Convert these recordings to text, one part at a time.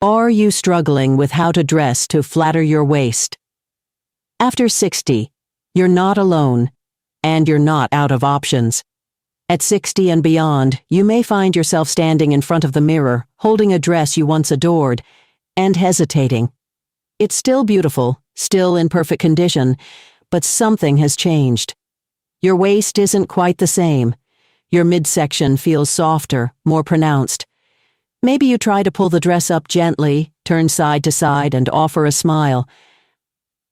Are you struggling with how to dress to flatter your waist? After 60, you're not alone, and you're not out of options. At 60 and beyond, you may find yourself standing in front of the mirror, holding a dress you once adored, and hesitating. It's still beautiful, still in perfect condition, but something has changed. Your waist isn't quite the same. Your midsection feels softer, more pronounced. Maybe you try to pull the dress up gently, turn side to side, and offer a smile.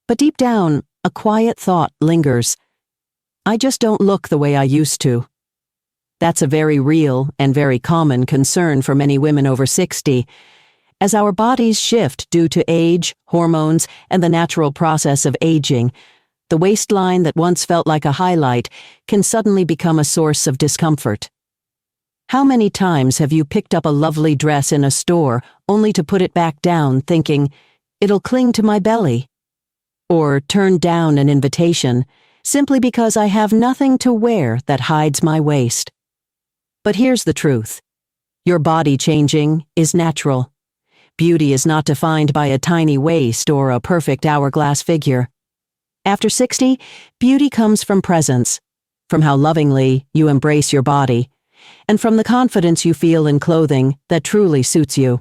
But deep down, a quiet thought lingers. I just don't look the way I used to. That's a very real and very common concern for many women over 60. As our bodies shift due to age, hormones, and the natural process of aging, the waistline that once felt like a highlight can suddenly become a source of discomfort. How many times have you picked up a lovely dress in a store only to put it back down thinking, it'll cling to my belly? Or turned down an invitation simply because I have nothing to wear that hides my waist? But here's the truth. Your body changing is natural. Beauty is not defined by a tiny waist or a perfect hourglass figure. After 60, beauty comes from presence, from how lovingly you embrace your body, and from the confidence you feel in clothing that truly suits you.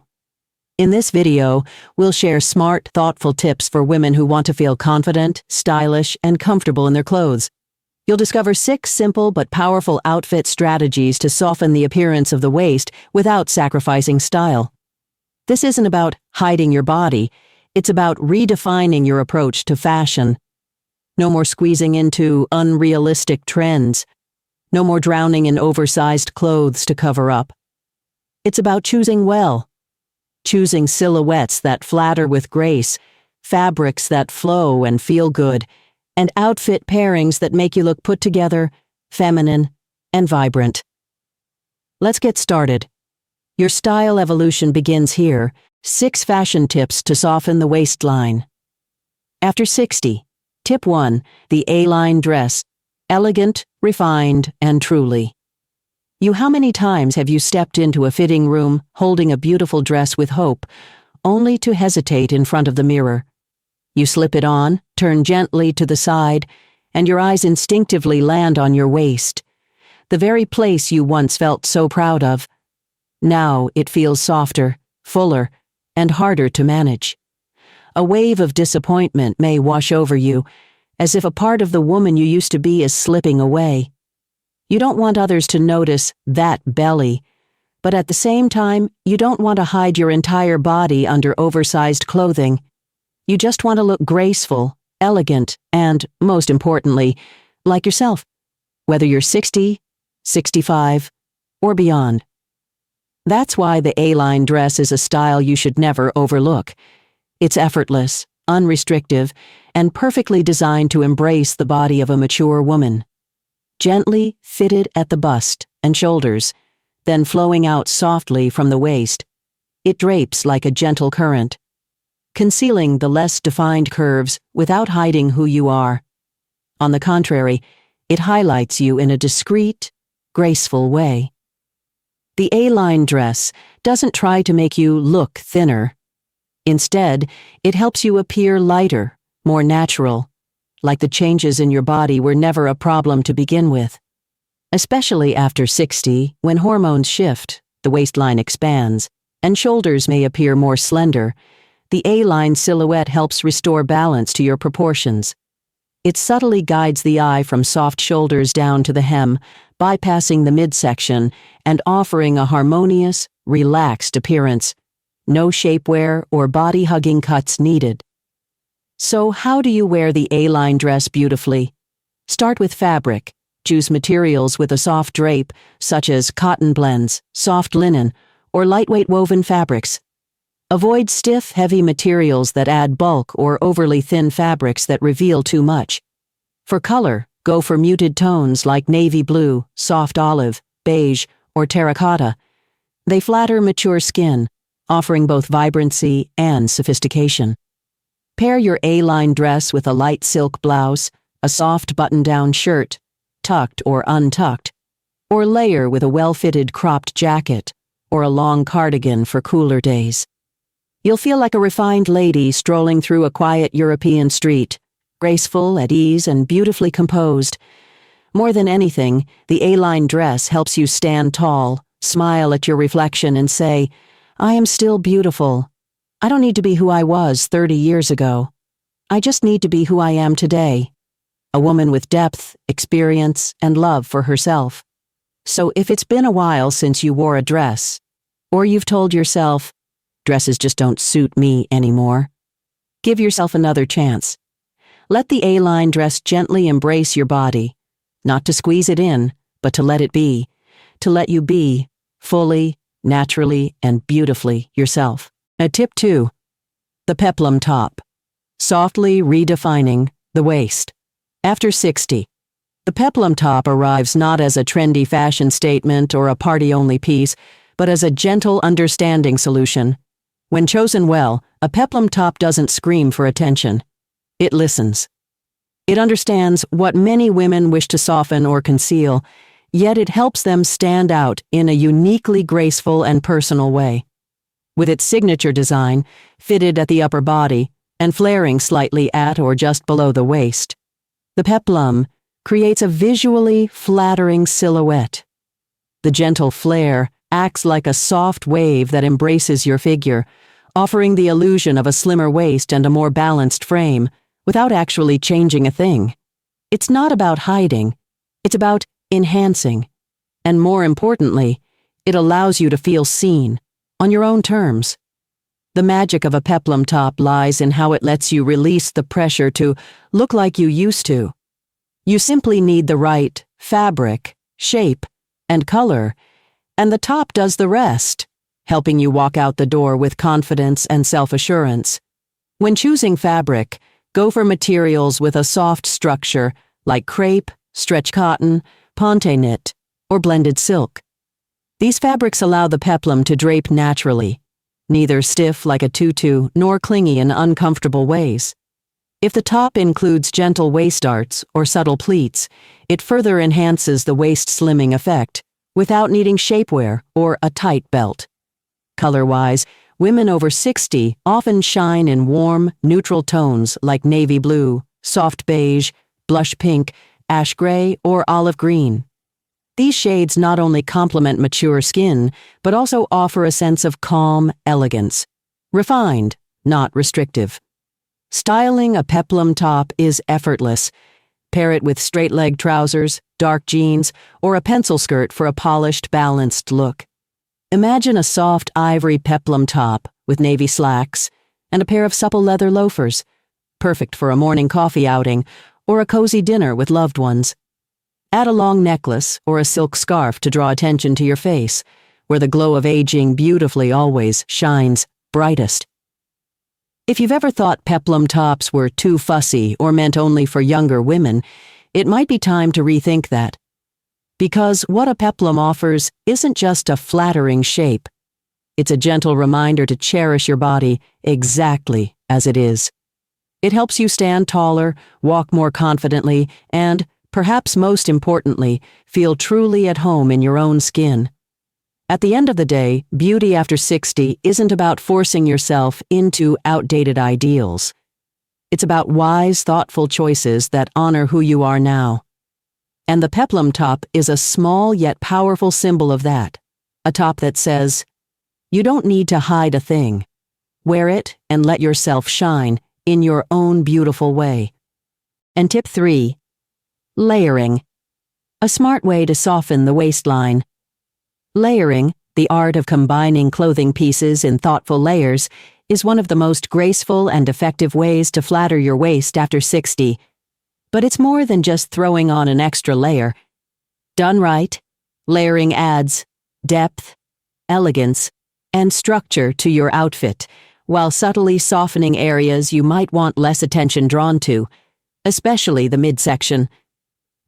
In this video, we'll share smart, thoughtful tips for women who want to feel confident, stylish, and comfortable in their clothes. You'll discover 6 simple but powerful outfit strategies to soften the appearance of the waist without sacrificing style. This isn't about hiding your body, it's about redefining your approach to fashion. No more squeezing into unrealistic trends. No more drowning in oversized clothes to cover up. It's about choosing well. Choosing silhouettes that flatter with grace, fabrics that flow and feel good, and outfit pairings that make you look put together, feminine, and vibrant. Let's get started. Your style evolution begins here. 6 fashion tips to soften the waistline. After 60, Tip 1, the A-line dress. Elegant, refined, and truly. How many times have you stepped into a fitting room holding a beautiful dress with hope, only to hesitate in front of the mirror? You slip it on, turn gently to the side, and your eyes instinctively land on your waist, the very place you once felt so proud of. Now it feels softer, fuller, and harder to manage. A wave of disappointment may wash over you, as if a part of the woman you used to be is slipping away. You don't want others to notice that belly, but at the same time, you don't want to hide your entire body under oversized clothing. You just want to look graceful, elegant, and, most importantly, like yourself, whether you're 60, 65, or beyond. That's why the A-line dress is a style you should never overlook. It's effortless, unrestrictive, and perfectly designed to embrace the body of a mature woman. Gently fitted at the bust and shoulders, then flowing out softly from the waist, it drapes like a gentle current, concealing the less defined curves without hiding who you are. On the contrary, it highlights you in a discreet, graceful way. The A-line dress doesn't try to make you look thinner. Instead, it helps you appear lighter, more natural, like the changes in your body were never a problem to begin with. Especially after 60, when hormones shift, the waistline expands, and shoulders may appear more slender, the A-line silhouette helps restore balance to your proportions. It subtly guides the eye from soft shoulders down to the hem, bypassing the midsection and offering a harmonious, relaxed appearance. No shapewear or body-hugging cuts needed. So how do you wear the A-line dress beautifully? Start with fabric. Choose materials with a soft drape, such as cotton blends, soft linen, or lightweight woven fabrics. Avoid stiff, heavy materials that add bulk or overly thin fabrics that reveal too much. For color, go for muted tones like navy blue, soft olive, beige, or terracotta. They flatter mature skin, offering both vibrancy and sophistication. Pair your A-line dress with a light silk blouse, a soft button-down shirt, tucked or untucked, or layer with a well-fitted cropped jacket or a long cardigan for cooler days. You'll feel like a refined lady strolling through a quiet European street, graceful, at ease, and beautifully composed. More than anything, the A-line dress helps you stand tall, smile at your reflection, and say, "I am still beautiful. I don't need to be who I was 30 years ago. I just need to be who I am today." A woman with depth, experience, and love for herself. So if it's been a while since you wore a dress, or you've told yourself, "Dresses just don't suit me anymore," give yourself another chance. Let the A-line dress gently embrace your body, not to squeeze it in, but to let it be, to let you be, fully, naturally, and beautifully yourself. Tip 2. The peplum top. Softly redefining the waist. After 60, the peplum top arrives not as a trendy fashion statement or a party-only piece, but as a gentle, understanding solution. When chosen well, a peplum top doesn't scream for attention. It listens. It understands what many women wish to soften or conceal, yet it helps them stand out in a uniquely graceful and personal way. With its signature design, fitted at the upper body, and flaring slightly at or just below the waist, the peplum creates a visually flattering silhouette. The gentle flare acts like a soft wave that embraces your figure, offering the illusion of a slimmer waist and a more balanced frame, without actually changing a thing. It's not about hiding, it's about enhancing. And more importantly, it allows you to feel seen, on your own terms. The magic of a peplum top lies in how it lets you release the pressure to look like you used to. You simply need the right fabric, shape, and color, and the top does the rest, helping you walk out the door with confidence and self-assurance. When choosing fabric, go for materials with a soft structure like crepe, stretch cotton, ponte knit, or blended silk. These fabrics allow the peplum to drape naturally, neither stiff like a tutu nor clingy in uncomfortable ways. If the top includes gentle waist arts or subtle pleats, it further enhances the waist slimming effect without needing shapewear or a tight belt. Color-wise, women over 60 often shine in warm, neutral tones like navy blue, soft beige, blush pink, ash gray, or olive green. These shades not only complement mature skin, but also offer a sense of calm elegance. Refined, not restrictive. Styling a peplum top is effortless. Pair it with straight-leg trousers, dark jeans, or a pencil skirt for a polished, balanced look. Imagine a soft ivory peplum top with navy slacks and a pair of supple leather loafers, perfect for a morning coffee outing or a cozy dinner with loved ones. Add a long necklace or a silk scarf to draw attention to your face, where the glow of aging beautifully always shines brightest. If you've ever thought peplum tops were too fussy or meant only for younger women, it might be time to rethink that. Because what a peplum offers isn't just a flattering shape. It's a gentle reminder to cherish your body exactly as it is. It helps you stand taller, walk more confidently, and, perhaps most importantly, feel truly at home in your own skin. At the end of the day, beauty after 60 isn't about forcing yourself into outdated ideals. It's about wise, thoughtful choices that honor who you are now. And the peplum top is a small yet powerful symbol of that. A top that says, you don't need to hide a thing. Wear it and let yourself shine in your own beautiful way. And tip 3. Layering. A smart way to soften the waistline. Layering, the art of combining clothing pieces in thoughtful layers, is one of the most graceful and effective ways to flatter your waist after 60. But it's more than just throwing on an extra layer. Done right, layering adds depth, elegance, and structure to your outfit, while subtly softening areas you might want less attention drawn to, especially the midsection.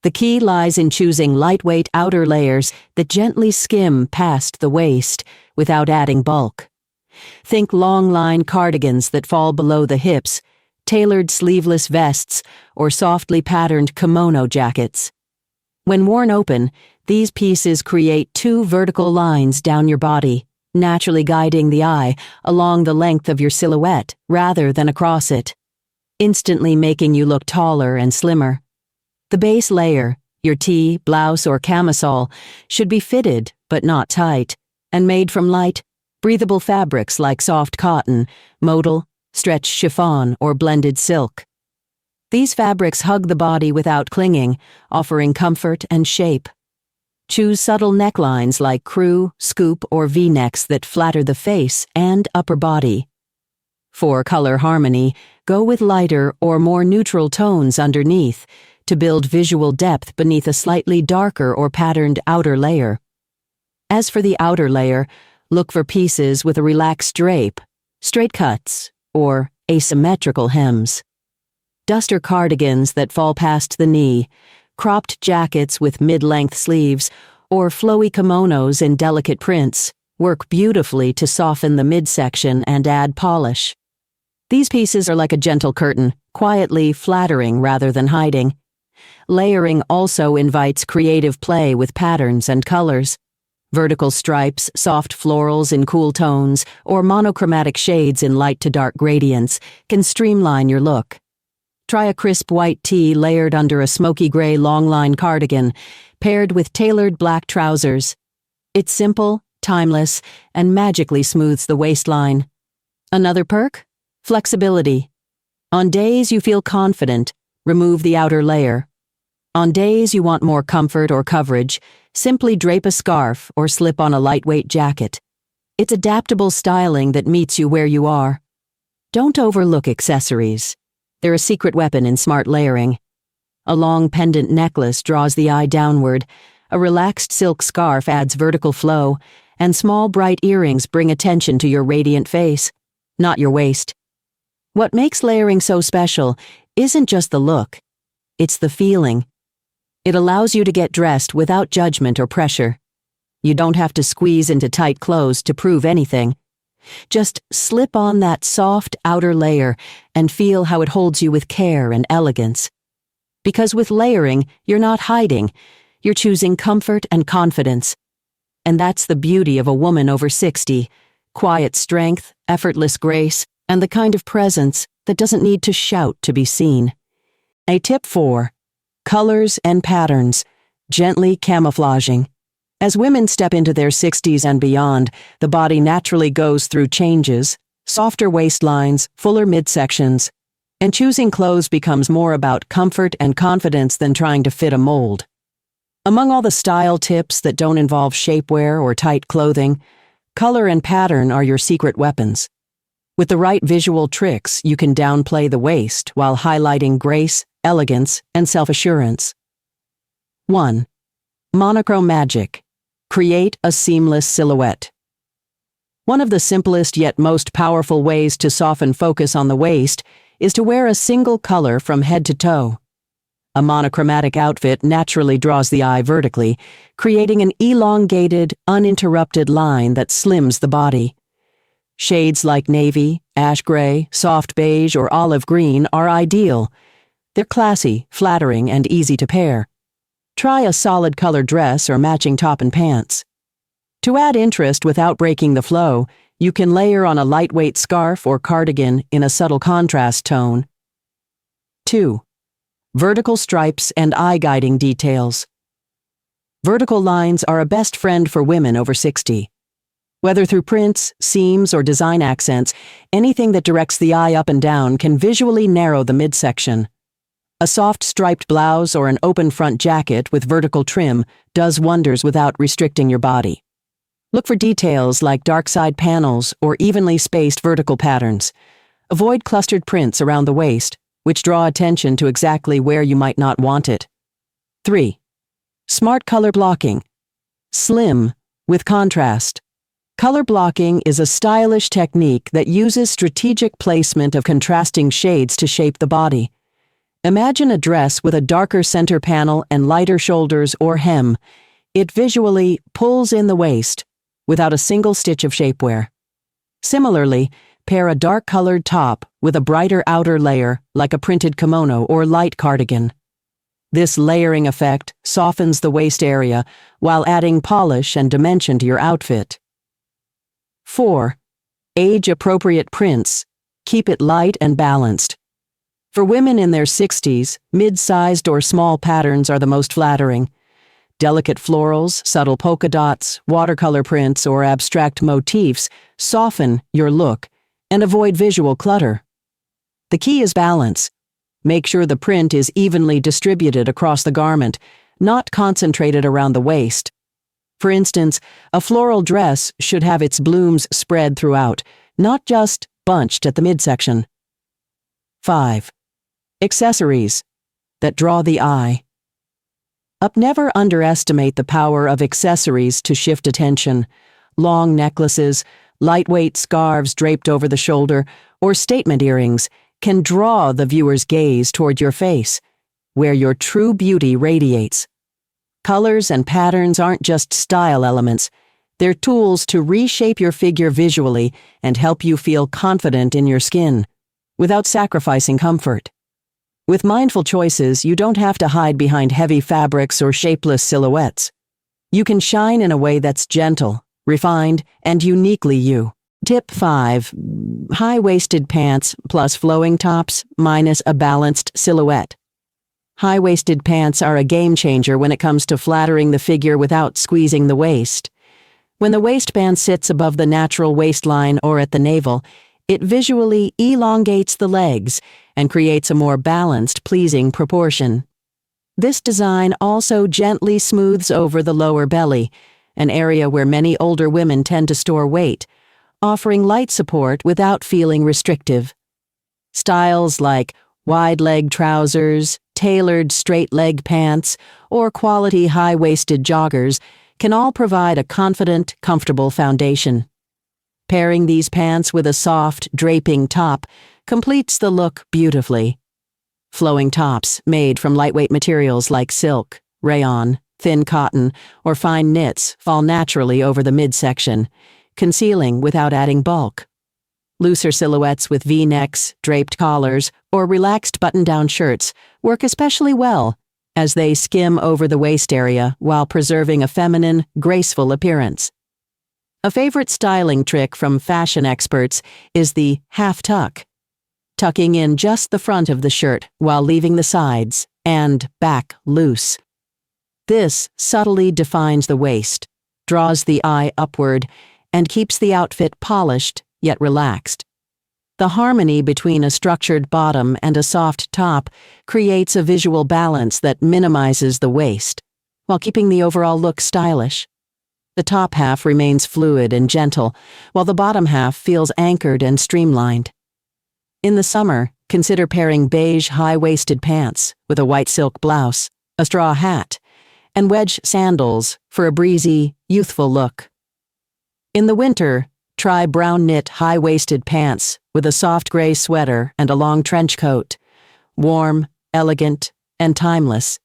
The key lies in choosing lightweight outer layers that gently skim past the waist without adding bulk. Think long-line cardigans that fall below the hips, tailored sleeveless vests, or softly patterned kimono jackets. When worn open, these pieces create 2 vertical lines down your body, naturally guiding the eye along the length of your silhouette rather than across it, instantly making you look taller and slimmer. The base layer, your tee, blouse, or camisole, should be fitted but not tight, and made from light, breathable fabrics like soft cotton, modal, stretch chiffon, or blended silk. These fabrics hug the body without clinging, offering comfort and shape. Choose subtle necklines like crew, scoop, or V-necks that flatter the face and upper body. For color harmony, go with lighter or more neutral tones underneath to build visual depth beneath a slightly darker or patterned outer layer. As for the outer layer, look for pieces with a relaxed drape, straight cuts, or asymmetrical hems. Duster cardigans that fall past the knee, cropped jackets with mid-length sleeves, or flowy kimonos in delicate prints work beautifully to soften the midsection and add polish. These pieces are like a gentle curtain, quietly flattering rather than hiding. Layering also invites creative play with patterns and colors. Vertical stripes, soft florals in cool tones, or monochromatic shades in light to dark gradients can streamline your look. Try a crisp white tee layered under a smoky gray long-line cardigan, paired with tailored black trousers. It's simple, timeless, and magically smooths the waistline. Another perk? Flexibility. On days you feel confident, remove the outer layer. On days you want more comfort or coverage, simply drape a scarf or slip on a lightweight jacket. It's adaptable styling that meets you where you are. Don't overlook accessories. They're a secret weapon in smart layering. A long pendant necklace draws the eye downward, a relaxed silk scarf adds vertical flow, and small bright earrings bring attention to your radiant face, not your waist. What makes layering so special isn't just the look, it's the feeling. It allows you to get dressed without judgment or pressure. You don't have to squeeze into tight clothes to prove anything. Just slip on that soft outer layer and feel how it holds you with care and elegance. Because with layering, you're not hiding, you're choosing comfort and confidence. And that's the beauty of a woman over 60, quiet strength, effortless grace, and the kind of presence that doesn't need to shout to be seen. A tip 4. Colors and patterns, gently camouflaging. As women step into their 60s and beyond, the body naturally goes through changes, softer waistlines, fuller midsections, and choosing clothes becomes more about comfort and confidence than trying to fit a mold. Among all the style tips that don't involve shapewear or tight clothing, color and pattern are your secret weapons. With the right visual tricks, you can downplay the waist while highlighting grace, elegance, and self-assurance. 1. Monochrome magic. Create a seamless silhouette. One of the simplest yet most powerful ways to soften focus on the waist is to wear a single color from head to toe. A monochromatic outfit naturally draws the eye vertically, creating an elongated, uninterrupted line that slims the body. Shades like navy, ash gray, soft beige, or olive green are ideal. They're classy, flattering, and easy to pair. Try a solid color dress or matching top and pants. To add interest without breaking the flow, you can layer on a lightweight scarf or cardigan in a subtle contrast tone. 2. Vertical stripes and eye-guiding details. Vertical lines are a best friend for women over 60. Whether through prints, seams, or design accents, anything that directs the eye up and down can visually narrow the midsection. A soft striped blouse or an open front jacket with vertical trim does wonders without restricting your body. Look for details like dark side panels or evenly spaced vertical patterns. Avoid clustered prints around the waist, which draw attention to exactly where you might not want it. 3. Smart color blocking. Slim with contrast. Color blocking is a stylish technique that uses strategic placement of contrasting shades to shape the body. Imagine a dress with a darker center panel and lighter shoulders or hem. It visually pulls in the waist without a single stitch of shapewear. Similarly, pair a dark-colored top with a brighter outer layer like a printed kimono or light cardigan. This layering effect softens the waist area while adding polish and dimension to your outfit. 4. Age-appropriate prints. Keep it light and balanced. For women in their 60s, mid-sized or small patterns are the most flattering. Delicate florals, subtle polka dots, watercolor prints, or abstract motifs soften your look and avoid visual clutter. The key is balance. Make sure the print is evenly distributed across the garment, not concentrated around the waist. For instance, a floral dress should have its blooms spread throughout, not just bunched at the midsection. 5. Accessories that draw the eye. Never underestimate the power of accessories to shift attention. Long necklaces, lightweight scarves draped over the shoulder, or statement earrings can draw the viewer's gaze toward your face, where your true beauty radiates. Colors and patterns aren't just style elements. They're tools to reshape your figure visually and help you feel confident in your skin, without sacrificing comfort. With mindful choices, you don't have to hide behind heavy fabrics or shapeless silhouettes. You can shine in a way that's gentle, refined, and uniquely you. Tip 5. High-waisted pants plus flowing tops minus a balanced silhouette. High-waisted pants are a game-changer when it comes to flattering the figure without squeezing the waist. When the waistband sits above the natural waistline or at the navel, it visually elongates the legs and creates a more balanced, pleasing proportion. This design also gently smooths over the lower belly, an area where many older women tend to store weight, offering light support without feeling restrictive. Styles like wide-leg trousers, tailored straight-leg pants, or quality high-waisted joggers can all provide a confident, comfortable foundation. Pairing these pants with a soft, draping top completes the look beautifully. Flowing tops made from lightweight materials like silk, rayon, thin cotton, or fine knits fall naturally over the midsection, concealing without adding bulk. Looser silhouettes with V-necks, draped collars, or relaxed button-down shirts work especially well, as they skim over the waist area while preserving a feminine, graceful appearance. A favorite styling trick from fashion experts is the half tuck, tucking in just the front of the shirt while leaving the sides and back loose. This subtly defines the waist, draws the eye upward, and keeps the outfit polished yet relaxed. The harmony between a structured bottom and a soft top creates a visual balance that minimizes the waist, while keeping the overall look stylish. The top half remains fluid and gentle, while the bottom half feels anchored and streamlined. In the summer, consider pairing beige high-waisted pants with a white silk blouse, a straw hat, and wedge sandals for a breezy, youthful look. In the winter, try brown knit high-waisted pants with a soft gray sweater and a long trench coat. Warm, elegant, and timeless.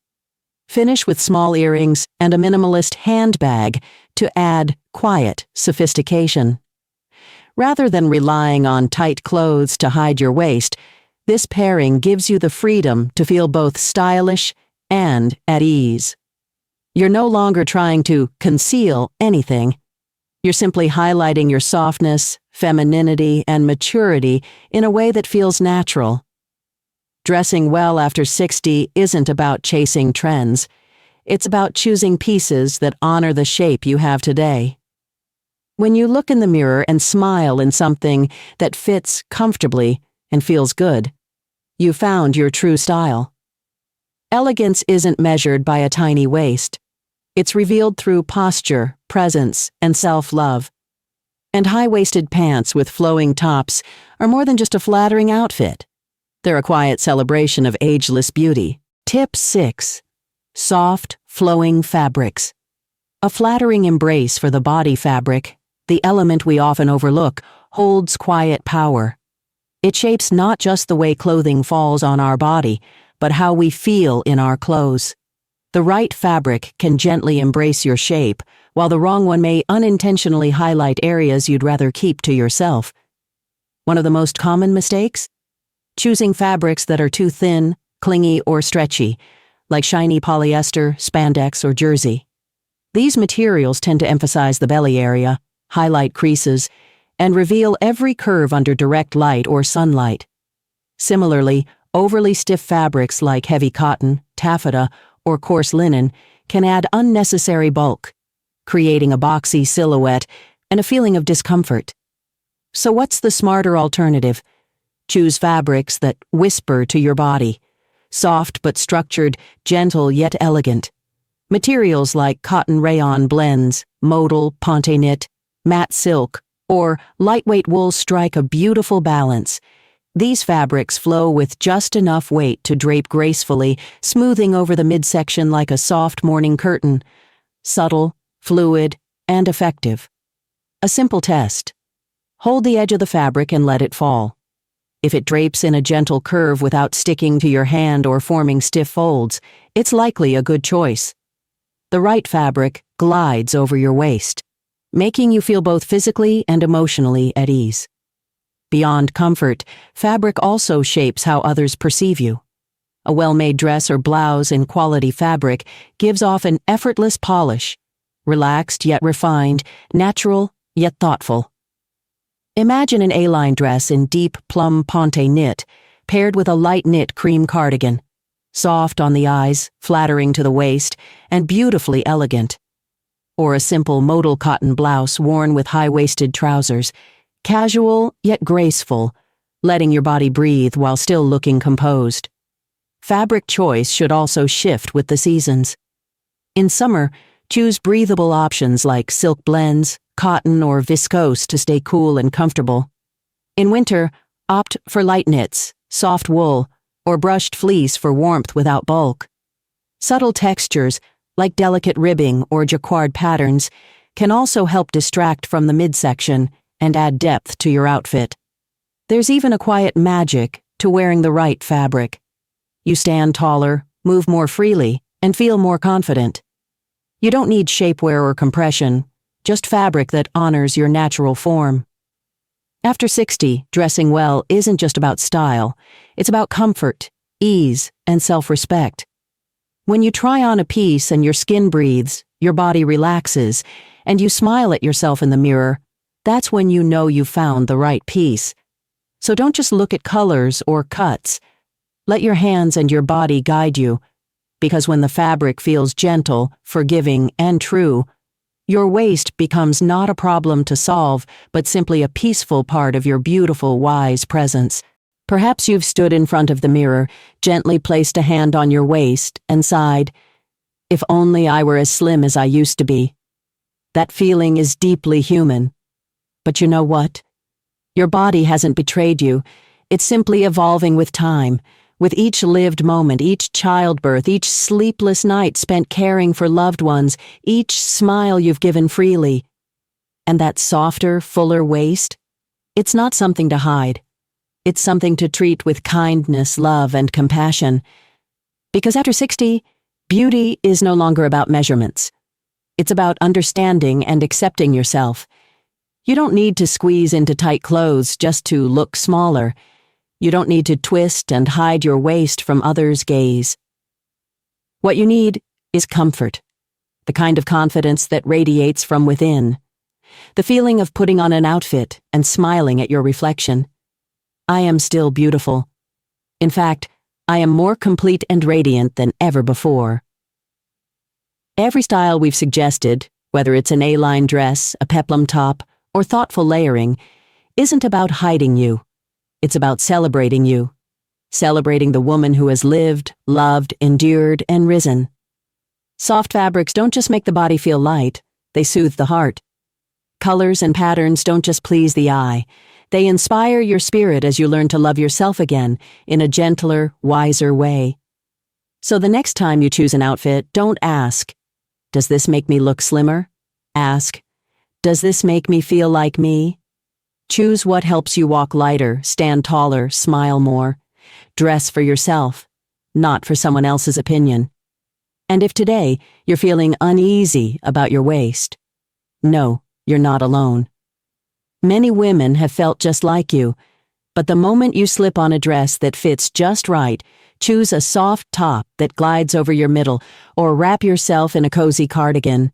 Finish with small earrings and a minimalist handbag to add quiet sophistication. Rather than relying on tight clothes to hide your waist, this pairing gives you the freedom to feel both stylish and at ease. You're no longer trying to conceal anything. You're simply highlighting your softness, femininity, and maturity in a way that feels natural. Dressing well after 60 isn't about chasing trends. It's about choosing pieces that honor the shape you have today. When you look in the mirror and smile in something that fits comfortably and feels good, you found your true style. Elegance isn't measured by a tiny waist. It's revealed through posture, presence, and self-love. And high-waisted pants with flowing tops are more than just a flattering outfit. They're a quiet celebration of ageless beauty. Tip 6. Soft, flowing fabrics. A flattering embrace for the body fabric, the element we often overlook, holds quiet power. It shapes not just the way clothing falls on our body, but how we feel in our clothes. The right fabric can gently embrace your shape, while the wrong one may unintentionally highlight areas you'd rather keep to yourself. One of the most common mistakes? Choosing fabrics that are too thin, clingy, or stretchy, like shiny polyester, spandex, or jersey. These materials tend to emphasize the belly area, highlight creases, and reveal every curve under direct light or sunlight. Similarly, overly stiff fabrics like heavy cotton, taffeta, or coarse linen can add unnecessary bulk, creating a boxy silhouette and a feeling of discomfort. So what's the smarter alternative? Choose fabrics that whisper to your body. Soft but structured, gentle yet elegant. Materials like cotton rayon blends, modal, ponte knit, matte silk, or lightweight wool strike a beautiful balance. These fabrics flow with just enough weight to drape gracefully, smoothing over the midsection like a soft morning curtain. Subtle, fluid, and effective. A simple test. Hold the edge of the fabric and let it fall. If it drapes in a gentle curve without sticking to your hand or forming stiff folds, it's likely a good choice. The right fabric glides over your waist, making you feel both physically and emotionally at ease. Beyond comfort, fabric also shapes how others perceive you. A well-made dress or blouse in quality fabric gives off an effortless polish, relaxed yet refined, natural yet thoughtful. Imagine an A-line dress in deep plum ponte knit, paired with a light knit cream cardigan. Soft on the eyes, flattering to the waist, and beautifully elegant. Or a simple modal cotton blouse worn with high-waisted trousers, casual yet graceful, letting your body breathe while still looking composed. Fabric choice should also shift with the seasons. In summer, choose breathable options like silk blends, cotton or viscose to stay cool and comfortable. In winter, opt for light knits, soft wool, or brushed fleece for warmth without bulk. Subtle textures, like delicate ribbing or jacquard patterns, can also help distract from the midsection and add depth to your outfit. There's even a quiet magic to wearing the right fabric. You stand taller, move more freely, and feel more confident. You don't need shapewear or compression, just fabric that honors your natural form. After 60, dressing well isn't just about style, it's about comfort, ease, and self-respect. When you try on a piece and your skin breathes, your body relaxes, and you smile at yourself in the mirror, that's when you know you've found the right piece. So don't just look at colors or cuts. Let your hands and your body guide you, because when the fabric feels gentle, forgiving, and true, your waist becomes not a problem to solve, but simply a peaceful part of your beautiful, wise presence. Perhaps you've stood in front of the mirror, gently placed a hand on your waist, and sighed, "If only I were as slim as I used to be." That feeling is deeply human. But you know what? Your body hasn't betrayed you. It's simply evolving with time. With each lived moment, each childbirth, each sleepless night spent caring for loved ones, each smile you've given freely. And that softer, fuller waist? It's not something to hide. It's something to treat with kindness, love, and compassion. Because after 60, beauty is no longer about measurements. It's about understanding and accepting yourself. You don't need to squeeze into tight clothes just to look smaller. You don't need to twist and hide your waist from others' gaze. What you need is comfort, the kind of confidence that radiates from within, the feeling of putting on an outfit and smiling at your reflection. I am still beautiful. In fact, I am more complete and radiant than ever before. Every style we've suggested, whether it's an A-line dress, a peplum top, or thoughtful layering, isn't about hiding you. It's about celebrating you. Celebrating the woman who has lived, loved, endured, and risen. Soft fabrics don't just make the body feel light, they soothe the heart. Colors and patterns don't just please the eye, they inspire your spirit as you learn to love yourself again in a gentler, wiser way. So the next time you choose an outfit, don't ask, "Does this make me look slimmer?" Ask, "Does this make me feel like me?" Choose what helps you walk lighter, stand taller, smile more. Dress for yourself, not for someone else's opinion. And if today you're feeling uneasy about your waist, know you're not alone. Many women have felt just like you, but the moment you slip on a dress that fits just right, choose a soft top that glides over your middle, or wrap yourself in a cozy cardigan.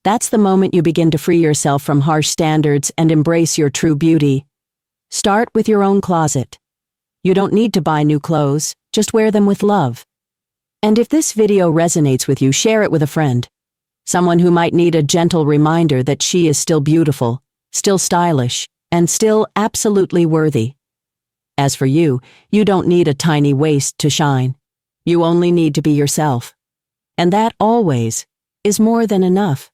That's the moment you begin to free yourself from harsh standards and embrace your true beauty. Start with your own closet. You don't need to buy new clothes, just wear them with love. And if this video resonates with you, share it with a friend. Someone who might need a gentle reminder that she is still beautiful, still stylish, and still absolutely worthy. As for you, you don't need a tiny waist to shine. You only need to be yourself. And that always is more than enough.